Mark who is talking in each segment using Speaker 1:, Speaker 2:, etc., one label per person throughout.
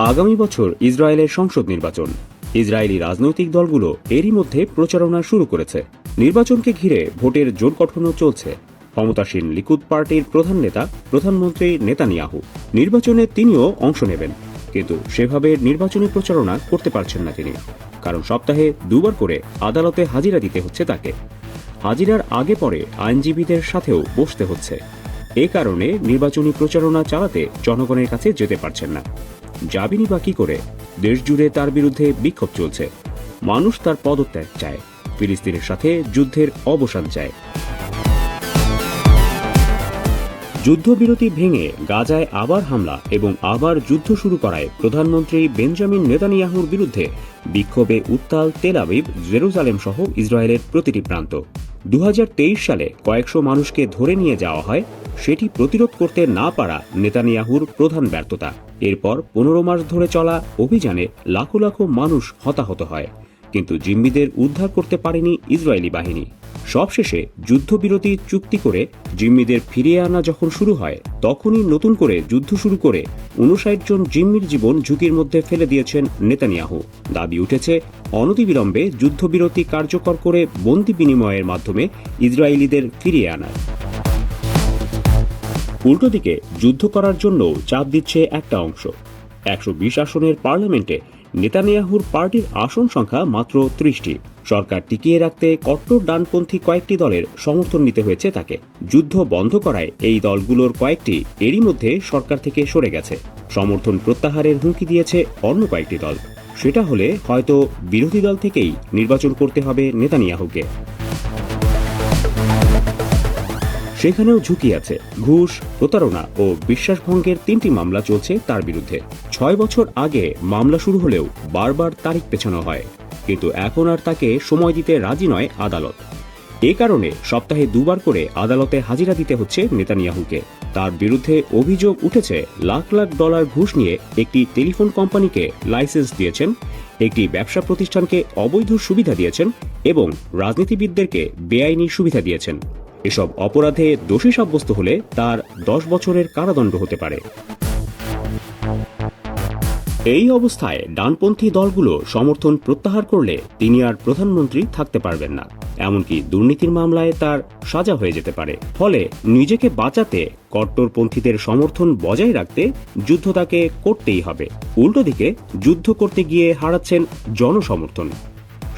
Speaker 1: আগামী বছর ইসরায়েলের সংসদ নির্বাচন। ইসরায়েলি রাজনৈতিক দলগুলো এরই মধ্যে প্রচারণা শুরু করেছে। নির্বাচনকে ঘিরে ভোটের জোট গঠনও চলছে। ক্ষমতাসীন লিকুদ পার্টির প্রধান নেতা প্রধানমন্ত্রী নেতানিয়াহু নির্বাচনে তিনিও অংশ নেবেন, কিন্তু সেভাবে নির্বাচনী প্রচারণা করতে পারছেন না তিনি, কারণ সপ্তাহে দুবার করে আদালতে হাজিরা দিতে হচ্ছে তাকে। হাজিরার আগে পরে আইনজীবীদের সাথেও বসতে হচ্ছে। এ কারণে নির্বাচনী প্রচারণা চালাতে জনগণের কাছে যেতে পারছেন না। যাবিনি বা কি করে? দেশ জুড়ে তার বিরুদ্ধে বিক্ষোভ চলছে। মানুষ তার পদত্যাগ চায়, ফিলিস্তিনের সাথে যুদ্ধের অবসান চায়। যুদ্ধবিরতি ভেঙে গাজায় আবার হামলা এবং আবার যুদ্ধ শুরু করায় প্রধানমন্ত্রী বেঞ্জামিন নেতানিয়াহুর বিরুদ্ধে বিক্ষোভে উত্তাল তেল আবিব, জেরুজালেম সহ ইসরায়েলের প্রতিটি প্রান্ত। 2023 সালে কয়েকশো মানুষকে ধরে নিয়ে যাওয়া হয়, সেটি প্রতিরোধ করতে না পারা নেতানিয়াহুর প্রধান ব্যর্থতা। এরপর 15 মাস ধরে চলা অভিযানে লাখো লাখো মানুষ হতাহত হয়, কিন্তু জিম্মিদের উদ্ধার করতে পারেনি ইসরায়েলি বাহিনী। সবশেষে যুদ্ধবিরতি চুক্তি করে জিম্মিদের ফিরিয়ে আনা যখন শুরু হয়, তখনই নতুন করে যুদ্ধ শুরু করে 59 জন জিম্মির জীবন ঝুঁকির মধ্যে ফেলে দিয়েছেন নেতানিয়াহু। দাবি উঠেছে অনতিবিলম্বে যুদ্ধবিরতি কার্যকর করে বন্দি বিনিময়ের মাধ্যমে ইসরায়েলিদের ফিরিয়ে আনার। উল্টো দিকে যুদ্ধ করার জন্য চাপ দিচ্ছে একটা অংশ। 120 আসনের পার্লামেন্টে নেতানিয়াহুর পার্টির আসন সংখ্যা মাত্র 30টি। সরকার টিকিয়ে রাখতে কট্টর ডানপন্থী কয়েকটি দলের সমর্থন নিতে হয়েছে তাকে। যুদ্ধ বন্ধ করায় এই দলগুলোর কয়েকটি এরই মধ্যে সরকার থেকে সরে গেছে। সমর্থন প্রত্যাহারের হুমকি দিয়েছে অন্য কয়েকটি দল। সেটা হলে হয়তো বিরোধী দল থেকেই নির্বাচন করতে হবে নেতানিয়াহুকে। সেখানেও ঝুঁকি আছে। ঘুষ, প্রতারণা ও বিশ্বাসভঙ্গের 3টি মামলা চলছে তার বিরুদ্ধে। 6 বছর আগে মামলা শুরু হলেও বারবার তারিখ পেছানো হয়, কিন্তু এখন আর তাকে সময় দিতে রাজি নয় আদালত। এ কারণে সপ্তাহে দুবার করে আদালতে হাজিরা দিতে হচ্ছে নেতানিয়াহুকে। তার বিরুদ্ধে অভিযোগ উঠেছে লাখ লাখ ডলার ঘুষ নিয়ে একটি টেলিফোন কোম্পানিকে লাইসেন্স দিয়েছেন, একটি ব্যবসা প্রতিষ্ঠানকে অবৈধ সুবিধা দিয়েছেন এবং রাজনীতিবিদদেরকে বেআইনি সুবিধা দিয়েছেন। এসব অপরাধে দোষী সাব্যস্ত হলে তার 10 বছরের কারাদণ্ড হতে পারে। এই অবস্থায় ডানপন্থী দলগুলো সমর্থন প্রত্যাহার করলে তিনি আর প্রধানমন্ত্রী থাকতে পারবেন না। এমনকি দুর্নীতির মামলায় তার সাজা হয়ে যেতে পারে। ফলে নিজেকে বাঁচাতে কট্টরপন্থীদের সমর্থন বজায় রাখতে যুদ্ধ তাকে করতেই হবে। উল্টো দিকে যুদ্ধ করতে গিয়ে হারাচ্ছেন জনসমর্থন।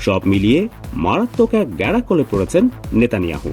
Speaker 1: সব মিলিয়ে মারাত্মক এক গ্যাড়াকলে পড়েছেন নেতানিয়াহু।